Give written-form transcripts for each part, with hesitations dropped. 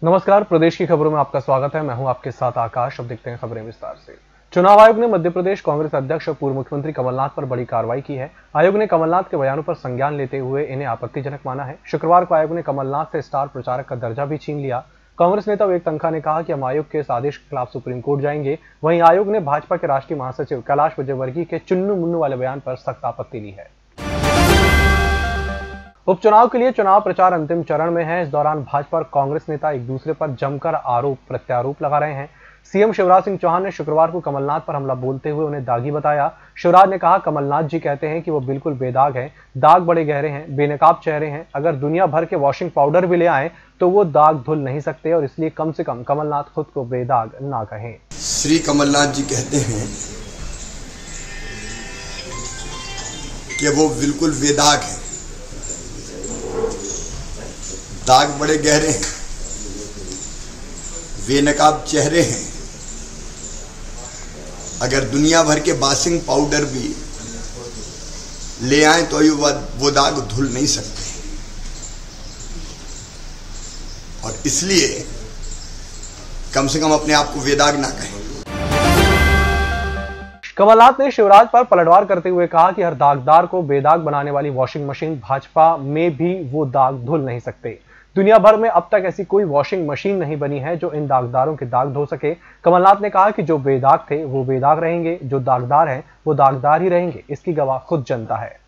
नमस्कार, प्रदेश की खबरों में आपका स्वागत है। मैं हूं आपके साथ आकाश। अब देखते हैं खबरें विस्तार से। चुनाव आयोग ने मध्य प्रदेश कांग्रेस अध्यक्ष और पूर्व मुख्यमंत्री कमलनाथ पर बड़ी कार्रवाई की है। आयोग ने कमलनाथ के बयानों पर संज्ञान लेते हुए इन्हें आपत्तिजनक माना है। शुक्रवार को आयोग ने कमलनाथ से स्टार प्रचारक का दर्जा भी छीन लिया। कांग्रेस नेता विवेक तन्खा ने कहा कि हम आयोग के इस आदेश के खिलाफ सुप्रीम कोर्ट जाएंगे। वहीं आयोग ने भाजपा के राष्ट्रीय महासचिव कैलाश विजयवर्गीय के चुन्नू मुन्नू वाले बयान पर सख्त आपत्ति ली है। उपचुनाव के लिए चुनाव प्रचार अंतिम चरण में है। इस दौरान भाजपा और कांग्रेस नेता एक दूसरे पर जमकर आरोप प्रत्यारोप लगा रहे हैं। सीएम शिवराज सिंह चौहान ने शुक्रवार को कमलनाथ पर हमला बोलते हुए उन्हें दागी बताया। शिवराज ने कहा, कमलनाथ जी कहते हैं कि वो बिल्कुल बेदाग हैं, दाग बड़े गहरे हैं, बेनकाब चेहरे हैं। अगर दुनिया भर के वॉशिंग पाउडर भी ले आए तो वो दाग धुल नहीं सकते और इसलिए कम से कम कमलनाथ खुद को बेदाग ना कहें। श्री कमलनाथ जी कहते हैं कि वो बिल्कुल बेदाग हैं, दाग बड़े गहरे हैं, बेनकाब चेहरे हैं। अगर दुनिया भर के वॉशिंग पाउडर भी ले आए तो वो दाग धुल नहीं सकते और इसलिए कम से कम अपने आप को बेदाग ना कहें। कमलनाथ ने शिवराज पर पलटवार करते हुए कहा कि हर दागदार को बेदाग बनाने वाली वॉशिंग मशीन भाजपा में भी वो दाग धुल नहीं सकते। दुनिया भर में अब तक ऐसी कोई वॉशिंग मशीन नहीं बनी है जो इन दागदारों के दाग धो सके। कमलनाथ ने कहा कि जो बेदाग थे वो बेदाग रहेंगे, जो दागदार हैं वो दागदार ही रहेंगे। इसकी गवाह खुद जनता है।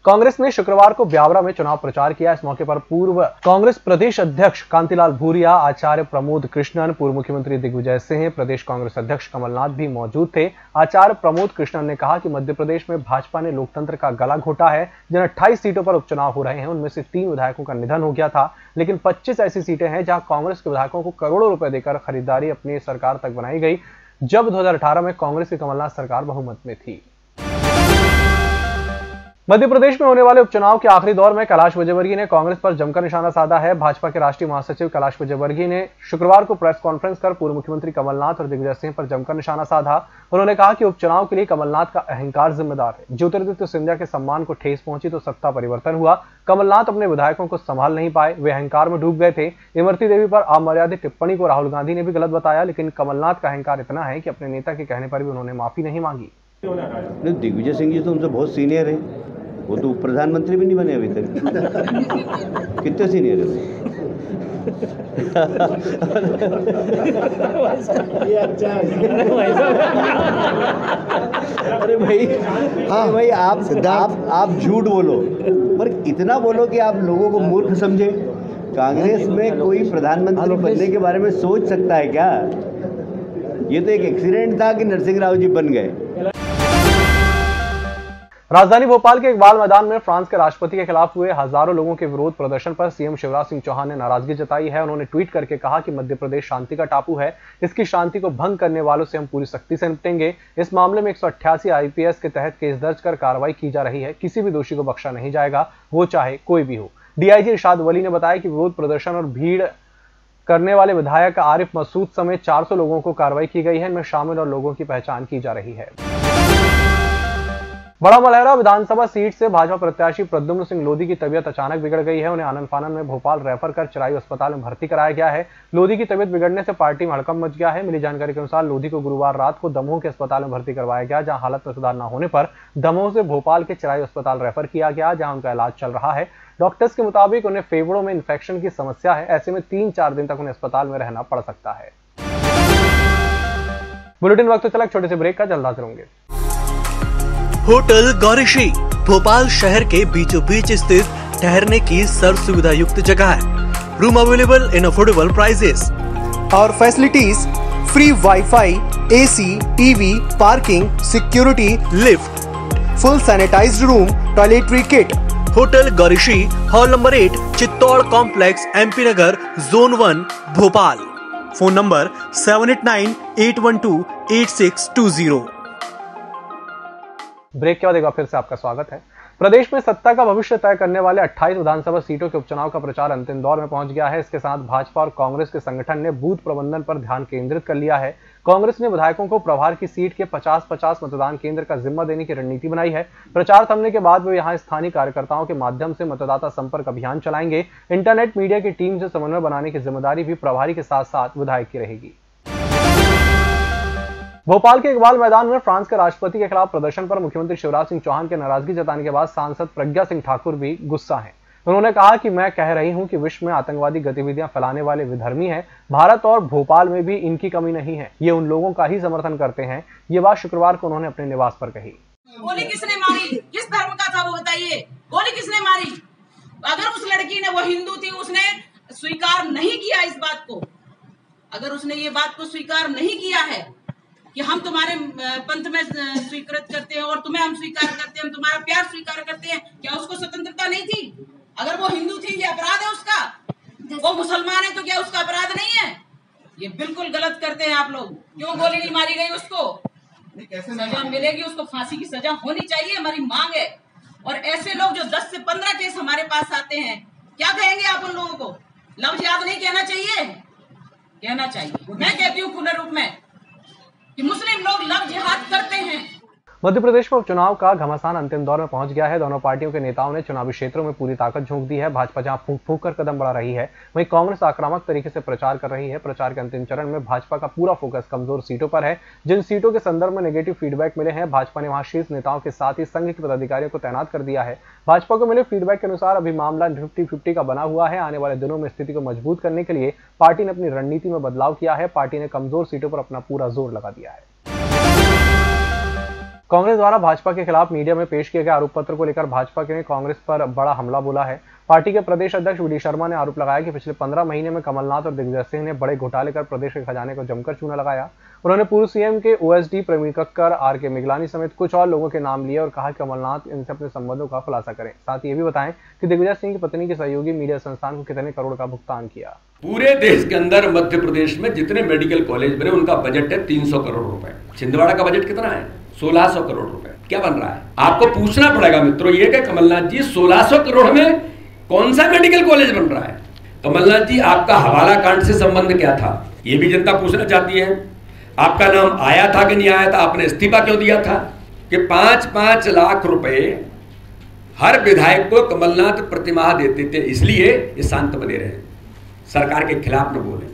कांग्रेस ने शुक्रवार को ब्यावरा में चुनाव प्रचार किया। इस मौके पर पूर्व कांग्रेस प्रदेश अध्यक्ष कांतिलाल भूरिया, आचार्य प्रमोद कृष्णन, पूर्व मुख्यमंत्री दिग्विजय सिंह, प्रदेश कांग्रेस अध्यक्ष कमलनाथ भी मौजूद थे। आचार्य प्रमोद कृष्णन ने कहा कि मध्य प्रदेश में भाजपा ने लोकतंत्र का गला घोटा है। जिन 28 सीटों पर उपचुनाव हो रहे हैं उनमें से 3 विधायकों का निधन हो गया था, लेकिन 25 ऐसी सीटें हैं जहां कांग्रेस के विधायकों को करोड़ों रुपए देकर खरीदारी अपनी सरकार तक बनाई गई, जब 2018 में कांग्रेस की कमलनाथ सरकार बहुमत में थी। मध्य प्रदेश में होने वाले उपचुनाव के आखिरी दौर में कैलाश विजयवर्गीय ने कांग्रेस पर जमकर निशाना साधा है। भाजपा के राष्ट्रीय महासचिव कैलाश विजयवर्गीय ने शुक्रवार को प्रेस कॉन्फ्रेंस कर पूर्व मुख्यमंत्री कमलनाथ और दिग्विजय सिंह पर जमकर निशाना साधा। उन्होंने कहा कि उपचुनाव के लिए कमलनाथ का अहंकार जिम्मेदार है। ज्योतिरादित्य सिंधिया के सम्मान को ठेस पहुंची तो सत्ता परिवर्तन हुआ। कमलनाथ अपने विधायकों को संभाल नहीं पाए, वे अहंकार में डूब गए थे। इमरती देवी पर अमर्यादित टिप्पणी को राहुल गांधी ने भी गलत बताया, लेकिन कमलनाथ का अहंकार इतना है कि अपने नेता के कहने पर भी उन्होंने माफी नहीं मांगी। दिग्विजय सिंह जी तो उनसे बहुत सीनियर है, वो तो प्रधानमंत्री भी नहीं बने अभी तक। कितने सीनियर है अरे भाई, हाँ भाई, आप झूठ बोलो पर इतना बोलो कि आप लोगों को मूर्ख समझे। कांग्रेस में कोई प्रधानमंत्री बनने के बारे में सोच सकता है क्या? ये तो एक एक्सीडेंट था कि नरसिंह राव जी बन गए। राजधानी भोपाल के इकबाल मैदान में फ्रांस के राष्ट्रपति के खिलाफ हुए हजारों लोगों के विरोध प्रदर्शन पर सीएम शिवराज सिंह चौहान ने नाराजगी जताई है। उन्होंने ट्वीट करके कहा कि मध्य प्रदेश शांति का टापू है, इसकी शांति को भंग करने वालों से हम पूरी सख्ती से निपटेंगे। इस मामले में 188 आईपीएस के तहत केस दर्ज कर कार्रवाई की जा रही है। किसी भी दोषी को बख्शा नहीं जाएगा, वो चाहे कोई भी हो। डीआईजी इरशाद वली ने बताया कि विरोध प्रदर्शन और भीड़ करने वाले विधायक आरिफ मसूद समेत 400 लोगों को कार्रवाई की गई है। इनमें शामिल और लोगों की पहचान की जा रही है। बड़ा मलहरा विधानसभा सीट से भाजपा प्रत्याशी प्रद्युम्न सिंह लोधी की तबीयत अचानक बिगड़ गई है। उन्हें आनन फानन में भोपाल रेफर कर चिरायू अस्पताल में भर्ती कराया गया है। लोधी की तबीयत बिगड़ने से पार्टी में हड़कंप मच गया है। मिली जानकारी के अनुसार लोधी को गुरुवार रात को दमोह के अस्पताल में भर्ती करवाया गया, जहां हालत में सुधार न होने पर दमोह से भोपाल के चिरायू अस्पताल रेफर किया गया, जहां उनका इलाज चल रहा है। डॉक्टर्स के मुताबिक उन्हें फेफड़ों में इन्फेक्शन की समस्या है। ऐसे में 3-4 दिन तक उन्हें अस्पताल में रहना पड़ सकता है। बुलेटिन वक्त चला छोटे से ब्रेक का, जल्द हाजिर होंगे। होटल गौरीशी भोपाल शहर के बीचों बीच स्थित ठहरने की सर्व सुविधा युक्त जगह है। Room available in affordable prices और facilities free wifi, AC, TV, parking, security, lift, full sanitised room, toiletry kit. Hotel Gaurishi, hall number 8, Chittor complex, MP Nagar, zone 1, Bhopal. Phone number 7898128620। Break के बाद एक बार फिर से आपका स्वागत है। प्रदेश में सत्ता का भविष्य तय करने वाले 28 विधानसभा सीटों के उपचुनाव का प्रचार अंतिम दौर में पहुंच गया है। इसके साथ भाजपा और कांग्रेस के संगठन ने बूथ प्रबंधन पर ध्यान केंद्रित कर लिया है। कांग्रेस ने विधायकों को प्रभार की सीट के 50-50 मतदान केंद्र का जिम्मा देने की रणनीति बनाई है। प्रचार थमने के बाद वे यहां स्थानीय कार्यकर्ताओं के माध्यम से मतदाता संपर्क अभियान चलाएंगे। इंटरनेट मीडिया की टीम से समन्वय बनाने की जिम्मेदारी भी प्रभारी के साथ साथ विधायक की रहेगी। भोपाल के इकबाल मैदान में फ्रांस के राष्ट्रपति के खिलाफ प्रदर्शन पर मुख्यमंत्री शिवराज सिंह चौहान के नाराजगी जताने के बाद सांसद प्रज्ञा सिंह ठाकुर भी गुस्सा हैं। उन्होंने कहा कि मैं कह रही हूं कि विश्व में आतंकवादी गतिविधियां फैलाने वाले विधर्मी हैं। भारत और भोपाल में भी इनकी कमी नहीं है। ये उन लोगों का ही समर्थन करते हैं। ये बात शुक्रवार को उन्होंने अपने निवास पर कही। गोली किसने मारी? किस धर्म का था वो बताइए। गोली किसने मारी? अगर उस लड़की ने वो हिंदू थी, उसने स्वीकार नहीं किया इस बात को, अगर उसने ये बात को स्वीकार नहीं किया है कि हम तुम्हारे पंथ में स्वीकृत करते हैं और तुम्हें हम स्वीकार करते हैं, हम तुम्हारा प्यार स्वीकार करते हैं, क्या उसको स्वतंत्रता नहीं थी? अगर वो हिंदू थी, ये अपराध है उसका? वो मुसलमान है तो क्या उसका अपराध नहीं है? ये बिल्कुल गलत करते हैं आप लोग। क्यों गोली नहीं मारी गई उसको? सजा मिलेगी उसको, फांसी की सजा होनी चाहिए, हमारी मांग है। और ऐसे लोग जो 10 से 15 केस हमारे पास आते हैं, क्या कहेंगे आप उन लोगों को? लफ्ज याद नहीं कहना चाहिए? कहना चाहिए। मैं कहती हूँ खुले रूप में कि मुस्लिम लोग लव जिहाद करते हैं। मध्य प्रदेश में उपचुनाव का घमासान अंतिम दौर में पहुंच गया है। दोनों पार्टियों के नेताओं ने चुनावी क्षेत्रों में पूरी ताकत झोंक दी है। भाजपा जहां फूंक फूंक कर कदम बढ़ा रही है, वहीं कांग्रेस आक्रामक तरीके से प्रचार कर रही है। प्रचार के अंतिम चरण में भाजपा का पूरा फोकस कमजोर सीटों पर है। जिन सीटों के संदर्भ में नेगेटिव फीडबैक मिले हैं, भाजपा ने वहां शीर्ष नेताओं के साथ ही संघ के पदाधिकारियों को तैनात कर दिया है। भाजपा को मिले फीडबैक के अनुसार अभी मामला 50-50 का बना हुआ है। आने वाले दिनों में स्थिति को मजबूत करने के लिए पार्टी ने अपनी रणनीति में बदलाव किया है। पार्टी ने कमजोर सीटों पर अपना पूरा जोर लगा दिया है। कांग्रेस द्वारा भाजपा के खिलाफ मीडिया में पेश किए गए आरोप पत्र को लेकर भाजपा ने कांग्रेस पर बड़ा हमला बोला है। पार्टी के प्रदेश अध्यक्ष वी डी शर्मा ने आरोप लगाया कि पिछले 15 महीने में कमलनाथ और दिग्विजय सिंह ने बड़े घोटाले कर प्रदेश के खजाने को जमकर चूना लगाया। उन्होंने पूर्व सीएम के ओएसडी प्रवीण कक्कर, आर के मिगलानी समेत कुछ और लोगों के नाम लिए और कहा कि कमलनाथ इनसे अपने संबंधों का खुलासा करें। साथ ही ये भी बताएं कि दिग्विजय सिंह की पत्नी के सहयोगी मीडिया संस्थान को कितने करोड़ का भुगतान किया। पूरे देश के अंदर मध्य प्रदेश में जितने मेडिकल कॉलेज बने उनका बजट है 300 करोड़ रुपए। छिंदवाड़ा का बजट कितना है? 1600 करोड़ रुपए। क्या बन रहा है? आपको पूछना पड़ेगा मित्रों ये कि कमलनाथ जी 1600 करोड़ में कौन सा मेडिकल कॉलेज बन रहा है? कमलनाथ जी आपका हवाला कांड से संबंध क्या था? ये भी जनता पूछना चाहती है। आपका नाम आया था कि नहीं आया था? आपने इस्तीफा क्यों दिया था? कि 5-5 लाख रुपए हर विधायक को कमलनाथ प्रतिमाह देते थे, इसलिए ये शांत बने रहे, सरकार के खिलाफ न बोले।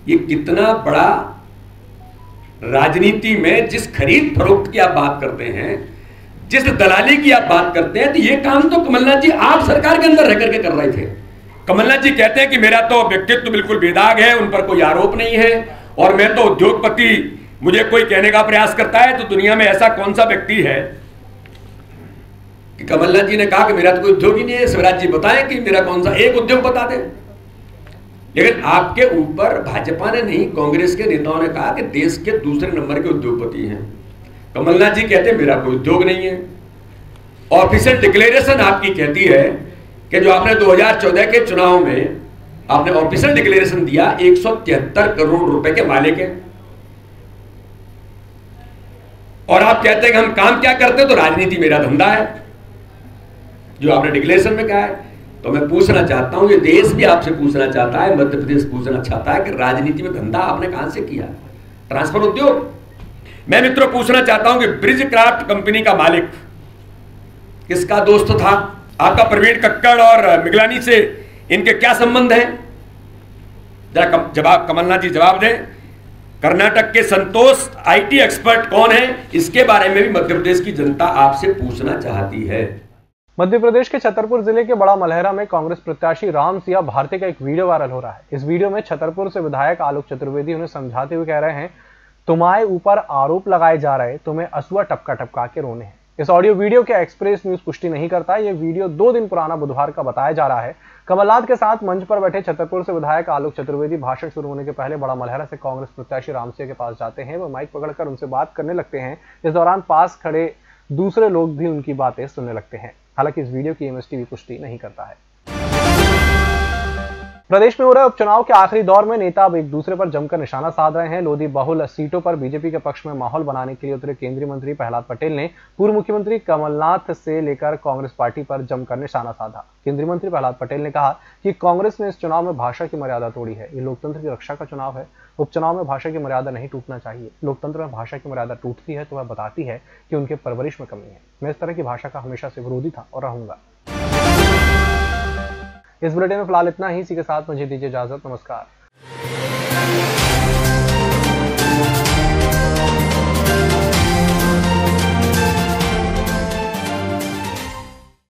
ये कितना बड़ा राजनीति में जिस खरीद फरोख्त की आप बात करते हैं, जिस दलाली की आप बात करते हैं, तो ये काम तो कमलनाथ जी आप सरकार के अंदर रह करके कर रहे थे। कमलनाथ जी कहते हैं कि मेरा तो व्यक्तित्व बिल्कुल बेदाग है, उन पर कोई आरोप नहीं है और मैं तो उद्योगपति, मुझे कोई कहने का प्रयास करता है तो दुनिया में ऐसा कौन सा व्यक्ति है कि कमलनाथ जी ने कहा कि मेरा तो कोई उद्योग ही नहीं है। शिवराज जी बताएं कि मेरा कौन सा एक उद्योग बता दें। लेकिन आपके ऊपर भाजपा ने नहीं, कांग्रेस के नेताओं ने कहा कि देश के दूसरे नंबर के उद्योगपति हैं। कमलनाथ जी कहते हैं मेरा कोई उद्योग नहीं है। ऑफिशियल डिक्लेरेशन आपकी कहती है कि जो आपने 2014 के चुनाव में आपने ऑफिशियल डिक्लेरेशन दिया 173 करोड़ रुपए के मालिक हैं। और आप कहते हैं कि हम काम क्या करते हैं? तो राजनीति मेरा धंधा है, जो आपने डिक्लेरेशन में कहा है। तो मैं पूछना चाहता हूं, ये देश भी आपसे पूछना चाहता है, मध्य प्रदेश पूछना चाहता है कि राजनीति में धंधा आपने कहां से किया? ट्रांसफर उद्योग। मैं मित्रों पूछना चाहता हूं कि ब्रिज क्राफ्ट कंपनी का मालिक किसका दोस्त था? आपका प्रवीण कक्कड़ और मिगलानी से इनके क्या संबंध है? जरा जवाब कमलनाथ जी जवाब दें। कर्नाटक के संतोष आईटी एक्सपर्ट कौन है? इसके बारे में भी मध्य प्रदेश की जनता आपसे पूछना चाहती है। मध्य प्रदेश के छतरपुर जिले के बड़ा मलहरा में कांग्रेस प्रत्याशी राम सिया भारती का एक वीडियो वायरल हो रहा है। इस वीडियो में छतरपुर से विधायक आलोक चतुर्वेदी उन्हें समझाते हुए कह रहे हैं, तुम्हारे ऊपर आरोप लगाए जा रहे, तुम्हें असुआ टपका टपका के रोने हैं। इस ऑडियो वीडियो के एक्सप्रेस न्यूज पुष्टि नहीं करता। यह वीडियो 2 दिन पुराना बुधवार का बताया जा रहा है। कमलनाथ के साथ मंच पर बैठे छतरपुर से विधायक आलोक चतुर्वेदी भाषण शुरू होने के पहले बड़ा मलहरा से कांग्रेस प्रत्याशी राम सिया के पास जाते हैं। वह माइक पकड़कर उनसे बात करने लगते हैं। इस दौरान पास खड़े दूसरे लोग भी उनकी बातें सुनने लगते हैं। हालांकि इस वीडियो की एमएसटी भी पुष्टि नहीं करता है। प्रदेश में हो रहे उपचुनाव के आखिरी दौर में नेता अब एक दूसरे पर जमकर निशाना साध रहे हैं। लोधी बहुल सीटों पर बीजेपी के पक्ष में माहौल बनाने के लिए उतरे केंद्रीय मंत्री प्रहलाद पटेल ने पूर्व मुख्यमंत्री कमलनाथ से लेकर कांग्रेस पार्टी पर जमकर निशाना साधा। केंद्रीय मंत्री प्रहलाद पटेल ने कहा कि कांग्रेस ने इस चुनाव में भाषा की मर्यादा तोड़ी है। ये लोकतंत्र की रक्षा का चुनाव है। उपचुनाव में भाषा की मर्यादा नहीं टूटना चाहिए। लोकतंत्र में भाषा की मर्यादा टूटती है तो वह बताती है कि उनके परवरिश में कमी है। मैं इस तरह की भाषा का हमेशा से विरोधी था और रहूंगा। इस बुलेटिन में फिलहाल इतना ही। इसी के साथ मुझे दीजिए इजाजत। नमस्कार।